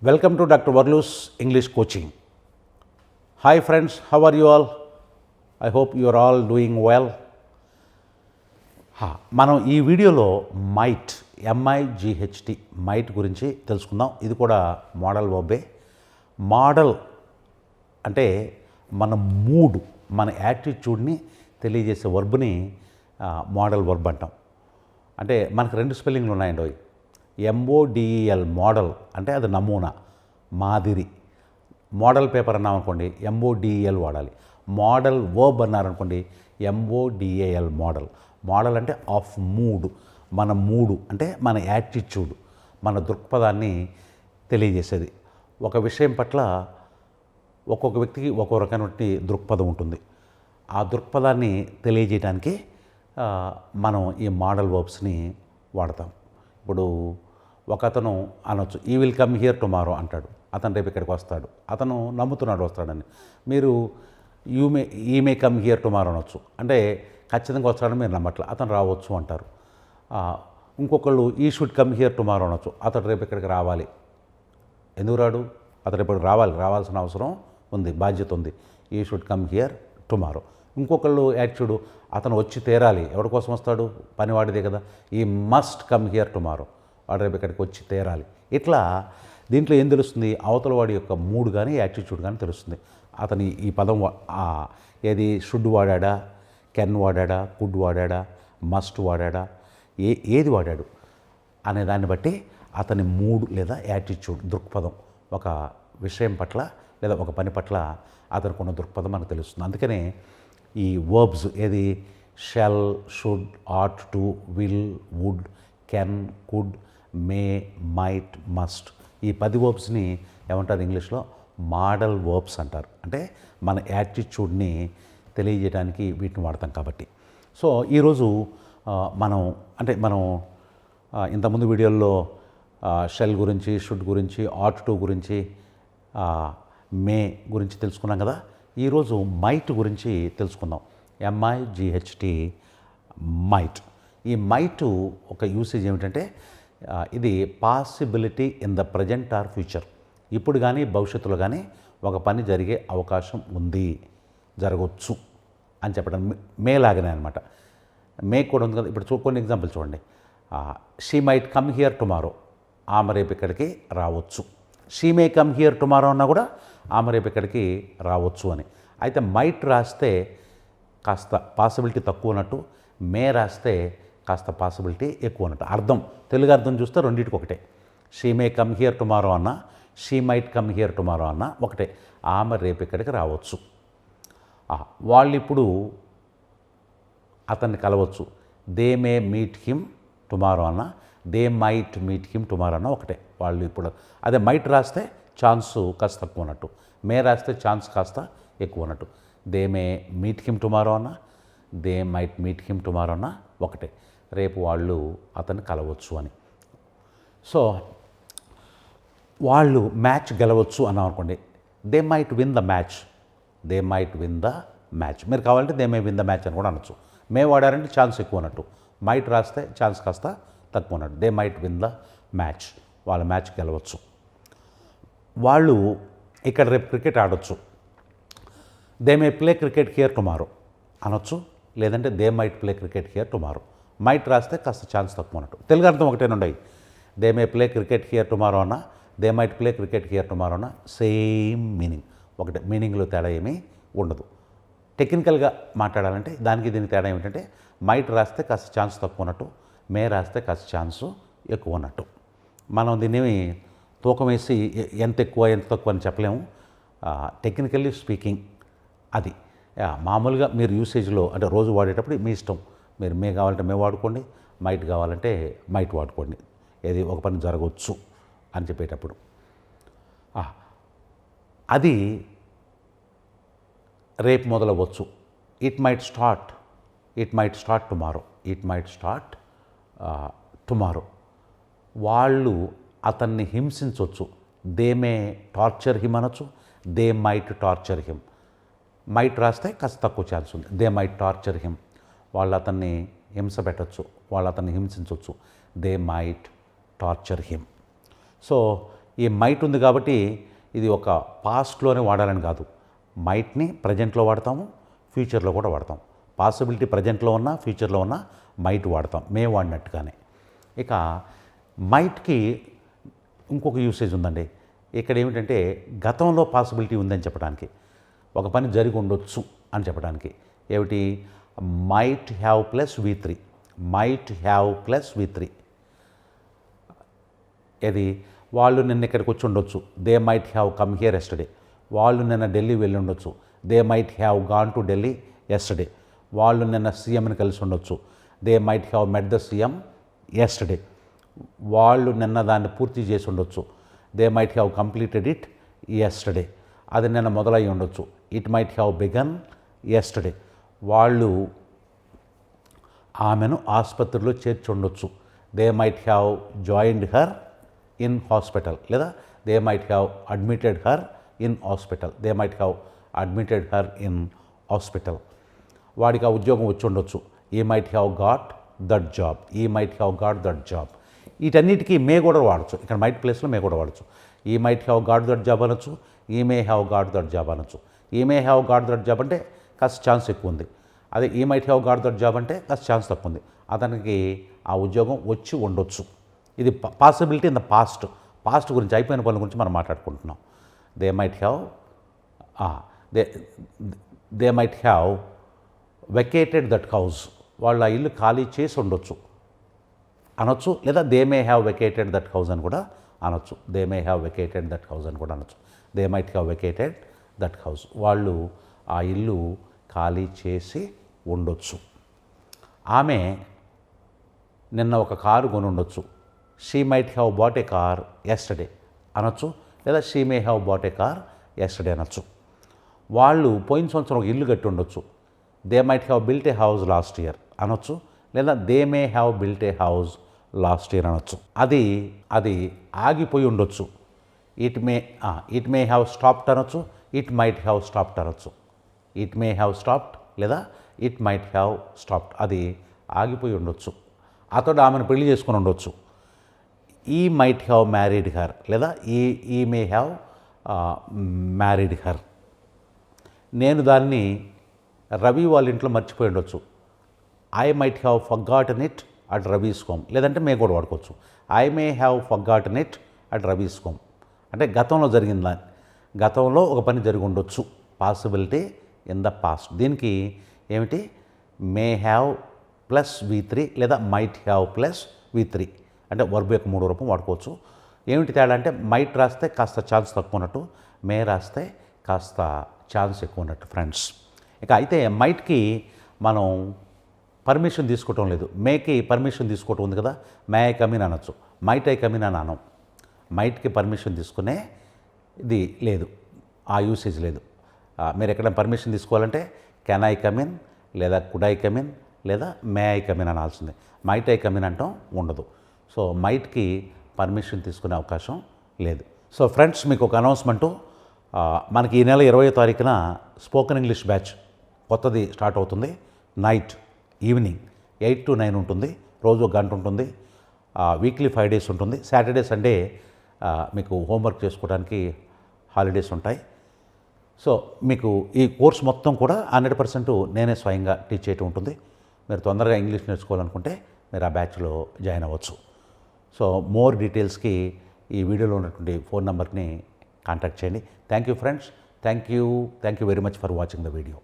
Welcome to Dr. Varlu's English Coaching. Hi friends, how are you all? I hope you are all doing well. మనం ఈ వీడియోలో might MIGHT might గురించి తెలుసుకుందాం. ఇది కూడా model వర్బే. Model అంటే మన మూడ్, మన యాటిట్యూడ్ని తెలియజేసే వర్బ్ని మోడల్ వర్బ్ అంటాం. అంటే మనకు రెండు స్పెల్లింగ్లు ఉన్నాయండి. MODEL మోడల్ అంటే అది నమూనా, మాదిరి. మోడల్ పేపర్ అన్నాం అనుకోండి MODEL వాడాలి. మోడల్ వర్బ్ అన్నారనుకోండి MODAL మోడల్. మోడల్ అంటే ఆఫ్ మూడ్, మన మూడు అంటే మన యాటిట్యూడ్, మన దృక్పథాన్ని తెలియజేసేది. ఒక విషయం పట్ల ఒక్కొక్క వ్యక్తికి ఒక్కో రకమైన దృక్పథం ఉంటుంది. ఆ దృక్పథాన్ని తెలియజేయడానికి మనం ఈ మోడల్ వర్బ్స్ని వాడతాం. ఇప్పుడు ఒక అతను అనొచ్చు, ఈ విల్ కమ్ హియర్ టుమారో అంటాడు. అతను రేపు ఇక్కడికి వస్తాడు. అతను నమ్ముతున్నాడు వస్తాడని. మీరు ఈ మే కమ్ హియర్ టుమారో అనొచ్చు. అంటే ఖచ్చితంగా వస్తాడని మీరు నమ్మట్లే, అతను రావచ్చు అంటారు. ఇంకొకళ్ళు ఈ షుడ్ కమ్ హియర్ టుమారో అనొచ్చు. అతడు రేపు ఇక్కడికి రావాలి. ఎందుకు రాడు? అతడు రేపు రావాల్సిన అవసరం ఉంది, బాధ్యత ఉంది. ఈ షుడ్ కమ్ హియర్ టుమారో. ఇంకొకళ్ళు యాటిట్యూడ్, అతను వచ్చి తీరాలి. ఎవరి కోసం వస్తాడు? పనివాడిదే కదా. ఈ మస్ట్ కమ్ హియర్ టుమారో, వాడు రేపు ఇక్కడికి వచ్చి తీరాలి. ఇట్లా దీంట్లో ఏం తెలుస్తుంది? అవతల వాడి యొక్క మూడ్ కానీ యాటిట్యూడ్ కానీ తెలుస్తుంది. అతని ఈ పదం ఏది షుడ్ వాడా, కెన్ వాడా, కుడ్ వాడా, మస్ట్ వాడా, ఏది వాడాడు అనే దాన్ని బట్టి అతని మూడ్ లేదా యాటిట్యూడ్, దృక్పథం, ఒక విషయం పట్ల లేదా ఒక పని పట్ల అతనికి ఉన్న దృక్పథం మనకు తెలుస్తుంది. అందుకనే ఈ వర్బ్స్ ఏది shall, should, ought to, will, would, can, could, may, might, must, ఈ 10 వర్బ్స్ని ఏమంటారు ఇంగ్లీష్లో? మోడల్ వర్బ్స్ అంటారు. అంటే మన యాటిట్యూడ్ని తెలియజేయడానికి వీటిని వాడతాం కాబట్టి. సో ఈరోజు మనం ఇంతకుముందు వీడియోల్లో షెల్ గురించి, షుడ్ గురించి, ఆట్ టు గురించి, మే గురించి తెలుసుకున్నాం కదా. ఈరోజు మైట్ గురించి తెలుసుకుందాం. MIGHT might. ఈ మైట్ ఒక యూసేజ్ ఏమిటంటే ఇది possibility in the present or future. ఇప్పుడు కానీ భవిష్యత్తులో కానీ ఒక పని జరిగే అవకాశం ఉంది, జరగవచ్చు అని చెప్పడం. మే లాగానే అనమాట. మే కూడా ఉంది కదా. ఇప్పుడు కొన్ని ఎగ్జాంపుల్ చూడండి. She might come here tomorrow, ఆమె రేపు ఇక్కడికి రావచ్చు. She may come here tomorrow అన్నా కూడా ఆమె రేపు ఇక్కడికి రావచ్చు అని. అయితే మైట్ రాస్తే కాస్త పాసిబిలిటీ తక్కువ ఉన్నట్టు, మే రాస్తే కాస్త పాసిబిలిటీ ఎక్కువ ఉన్నట్టు. అర్థం, తెలుగు అర్థం చూస్తే రెండింటికి ఒకటే. She may come here tomorrow అన్నా, she might come here tomorrow అన్నా ఒకటే. ఆమె రేపు ఇక్కడికి రావచ్చు. వాళ్ళు ఇప్పుడు అతన్ని కలవచ్చు. They may meet him tomorrow అన్న, they might meet him tomorrow అన్న ఒకటే. వాళ్ళు ఇప్పుడు అదే మైట్ రాస్తే ఛాన్సు కాస్త తక్కువ ఉన్నట్టు, మే రాస్తే ఛాన్స్ కాస్త ఎక్కువ ఉన్నట్టు. They may meet him tomorrow అన్న, they might meet him tomorrow అన్న ఒకటే. రేపు వాళ్ళు అతన్ని కలవచ్చు అని. సో వాళ్ళు మ్యాచ్ గెలవచ్చు అన్నాం అనుకోండి, they might win the match, they might win the match. మీరు కావాలంటే they may win the match అని కూడా అనొచ్చు. మే వాడారంటే ఛాన్స్ ఎక్కువ ఉన్నట్టు, మైట్ రాస్తే ఛాన్స్ కాస్త తక్కువ ఉన్నట్టు. They might win the match, వాళ్ళ మ్యాచ్ గెలవచ్చు. వాళ్ళు ఇక్కడ రేపు క్రికెట్ ఆడొచ్చు. They may play cricket here tomorrow అనొచ్చు. లేదంటే they might play cricket here tomorrow. Might రాస్తే కాస్త ఛాన్స్ తక్కువ ఉన్నట్టు. తెలుగు అర్థం ఒకటేనుండయి. They may play cricket here tomorrow అన్న, they might play cricket here tomorrow అన్న సేమ్ మీనింగ్ ఒకటే. మీనింగ్లో తేడా ఏమీ ఉండదు. టెక్నికల్గా మాట్లాడాలంటే దానికి దీనికి తేడా ఏమిటంటే మైట్ రాస్తే కాస్త ఛాన్స్ తక్కువ ఉన్నట్టు, మే రాస్తే కాస్త ఛాన్సు ఎక్కువ ఉన్నట్టు. మనం దీన్ని తూకం వేసి ఎంత ఎక్కువ ఎంత తక్కువ అని చెప్పలేము. టెక్నికల్లీ స్పీకింగ్ అది మామూలుగా మీరు యూసేజ్లో అంటే రోజు వాడేటప్పుడు మీ ఇష్టం. మీరు మే కావాలంటే మే వాడుకోండి, మైట్ కావాలంటే మైట్ వాడుకోండి. ఏది ఒక పని జరగవచ్చు అని చెప్పేటప్పుడు. అది రేపు మొదలవచ్చు. It might start tomorrow, it might start tomorrow. వాళ్ళు అతన్ని హింసించవచ్చు. దే మే టార్చర్ హిమ్ అనొచ్చు, they might torture him. Might రాస్తే కాస్త తక్కువ ఛాన్స్ ఉంది. దే మైట్ టార్చర్ హిమ్, వాళ్ళు అతన్ని హింస పెట్టచ్చు, వాళ్ళు అతన్ని హింసించవచ్చు. They might torture him. So ఈ మైట్ ఉంది కాబట్టి ఇది ఒక పాస్ట్లోనే వాడాలని కాదు, మైట్ని ప్రజెంట్లో వాడతాము, ఫ్యూచర్లో కూడా వాడతాం. పాసిబిలిటీ ప్రజెంట్లో ఉన్న ఫ్యూచర్లో ఉన్న మైట్ వాడతాం, మేము వాడినట్టుగానే. ఇక మైట్కి ఇంకొక యూసేజ్ ఉందండి. ఇక్కడ ఏమిటంటే గతంలో పాసిబిలిటీ ఉందని చెప్పడానికి, ఒక పని జరిగి ఉండొచ్చు అని చెప్పడానికి. ఏమిటి? Might have plus V3, might have plus V3. ఏది? వాళ్ళు నిన్న ఇక్కడికి వచ్చి ఉండొచ్చు, they might have come here yesterday. వాళ్ళు నిన్న ఢిల్లీ వెళ్ళి ఉండొచ్చు, they might have gone to Delhi yesterday. వాళ్ళు నిన్న సీఎంని కలిసి ఉండొచ్చు, they might have met the CM yesterday. వాళ్ళు నిన్న దాన్ని పూర్తి చేసి ఉండొచ్చు, they might have completed it yesterday. అది నిన్న మొదలై ఉండొచ్చు, it might have began yesterday. వాళ్ళు ఆమెను ఆసుపత్రిలో చేర్చి ఉండొచ్చు, they might have joined her in hospital. లేదా they might have admitted her in hospital, they might have admitted her in hospital. వాడికి ఆ ఉద్యోగం వచ్చి ఉండొచ్చు, he might have got that job, he might have got that job. వీటన్నిటికీ may కూడా వాడచ్చు. ఇక్కడ మైట్ ప్లేస్లో మే కూడా వాడచ్చు. ఈ might have got that job అనొచ్చు, ఈ may have got that job అనొచ్చు. ఈ may have got that job అంటే కాస్త ఛాన్స్ ఎక్కువ ఉంది, అదే ఈ might have got that job అంటే కాస్త ఛాన్స్ తక్కువ ఉంది. అతనికి ఆ ఉద్యోగం వచ్చి ఉండొచ్చు. ఇది possibility in the past. Past గురించి, అయిపోయిన పనుల గురించి మనం మాట్లాడుకుంటున్నాం. They might have they might have vacated that house, వాళ్ళు ఆ ఇల్లు ఖాళీ చేసి ఉండొచ్చు అనొచ్చు. లేదా they may have vacated that house అని కూడా అనొచ్చు, they may have vacated that house అని కూడా అనొచ్చు. They might have vacated that house, వాళ్ళు ఆ ఇల్లు ఖాళీ చేసి ఉండొచ్చు. ఆమె నిన్న ఒక కారు కొని ఉండొచ్చు, she might have bought a car yesterday అనొచ్చు. లేదా she may have bought a car yesterday అనొచ్చు. వాళ్ళు పోయిన సంవత్సరం ఒక ఇల్లు కట్టి ఉండొచ్చు, they might have built a house last year అనొచ్చు. లేదా they may have built a house last year అనొచ్చు. అది ఆగిపోయి ఉండొచ్చు, ఇట్ మే హ్యావ్ స్టాప్డ్ అనొచ్చు, ఇట్ మైట్ హ్యావ్ స్టాప్డ్ అనొచ్చు. ఇట్ మే హ్యావ్ స్టాప్డ్ లేదా ఇట్ మైట్ హ్యావ్ స్టాప్డ్, అది ఆగిపోయి ఉండొచ్చు. అతడు ఆమెను పెళ్లి చేసుకుని ఉండొచ్చు, he might have married her లేదా ఈ మే హ్యావ్ మ్యారీడ్ హర్. నేను దాన్ని రవి వాళ్ళ ఇంట్లో మర్చిపోయి ఉండొచ్చు, I might have forgotten it at Ravi's home. లేదంటే మే కూడా వాడుకోవచ్చు, I may have forgotten it at Ravi's home. అంటే గతంలో జరిగిందా, గతంలో ఒక పని జరిగి ఉండొచ్చు, పాసిబిలిటీ ఇన్ ద పాస్ట్. దీనికి ఏమిటి? మే హ్యావ్ ప్లస్ V3 లేదా మైట్ హ్యావ్ ప్లస్ V3. అంటే వర్బ్ యొక్క మూడో రూపం వాడుకోవచ్చు. ఏమిటి తేడా అంటే మైట్ రాస్తే కాస్త ఛాన్స్ తక్కువ ఉన్నట్టు, మే రాస్తే కాస్త ఛాన్స్ ఎక్కువ ఉన్నట్టు ఫ్రెండ్స్. ఇక అయితే మైట్కి మనం పర్మిషన్ తీసుకోవటం లేదు, మేకి పర్మిషన్ తీసుకోవటం ఉంది కదా, మే ఐ కమిన్ అనొచ్చు, మైట్ ఐ కమిన్ అని అనం. మైట్కి పర్మిషన్ తీసుకునే ఇది లేదు, ఆ యూసేజ్ లేదు. మీరు ఎక్కడ పర్మిషన్ తీసుకోవాలంటే కెన్ ఐ కమిన్ లేదా కుడ్ ఐ కమిన్ లేదా మే ఐ కమిన్ అనాల్సిందే, మైట్ ఐ కమిన్ అంటాం ఉండదు. సో మైట్కి పర్మిషన్ తీసుకునే అవకాశం లేదు. సో ఫ్రెండ్స్, మీకు ఒక అనౌన్స్మెంటు, మనకి ఈ నెల 20వ తారీఖున స్పోకెన్ ఇంగ్లీష్ బ్యాచ్ కొత్తది స్టార్ట్ అవుతుంది. నైట్ ఈవినింగ్ 8 to 9 ఉంటుంది, రోజు ఒక గంట ఉంటుంది, వీక్లీ 5 days ఉంటుంది. సాటర్డే సండే మీకు హోంవర్క్ చేసుకోవడానికి హాలిడేస్ ఉంటాయి. సో మీకు ఈ కోర్స్ మొత్తం కూడా 100% నేనే స్వయంగా టీచ్ చేయటం ఉంటుంది. మీరు తొందరగా ఇంగ్లీష్ నేర్చుకోవాలనుకుంటే మీరు ఆ బ్యాచ్లో జాయిన్ అవ్వచ్చు. సో మోర్ డీటెయిల్స్కి ఈ వీడియోలో ఉన్నటువంటి ఫోన్ నెంబర్ని కాంటాక్ట్ చేయండి. Thank you friends, thank you very much for watching the video.